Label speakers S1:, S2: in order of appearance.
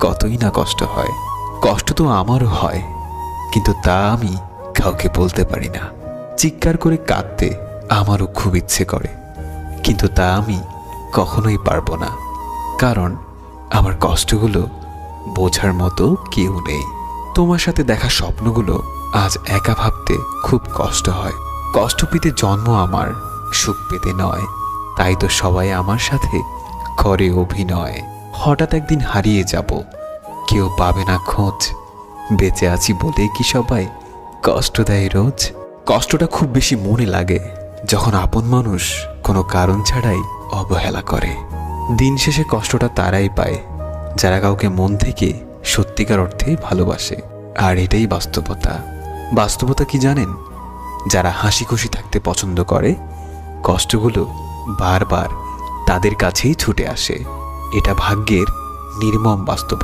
S1: কতই না কষ্ট হয়। কষ্ট তো আমারও হয়, কিন্তু তা আমি কাউকে বলতে পারি না। চিৎকার করে কাঁদতে আমারও খুব ইচ্ছে করে, কিন্তু তা আমি কখনোই পারবো না, কারণ আমার কষ্টগুলো বোঝার মতো কেউ নেই। তোমার সাথে দেখা স্বপ্নগুলো আজ একা ভাবতে খুব কষ্ট হয়। কষ্ট পেতে জন্ম আমার, সুখ পেতে নয়। তাই তো সবাই আমার সাথে করে অভিনয়। হঠাৎ একদিন হারিয়ে যাব, কেউ পাবে না খোঁজ। বেঁচে আছি বলে কি সবাই কষ্ট দেয় রোজ? কষ্টটা খুব বেশি মনে লাগে যখন আপন মানুষ কোনো কারণ ছাড়াই অবহেলা করে। দিন শেষে কষ্টটা তারাই পায় যারা কাউকে মন থেকে সত্যিকার অর্থে ভালোবাসে। আর এটাই বাস্তবতা। বাস্তবতা কি জানেন? যারা হাসি খুশি থাকতে পছন্দ করে, কষ্টগুলো বারবার তাদের কাছেই ছুটে আসে। এটা ভাগ্যের নির্মম বাস্তবতা।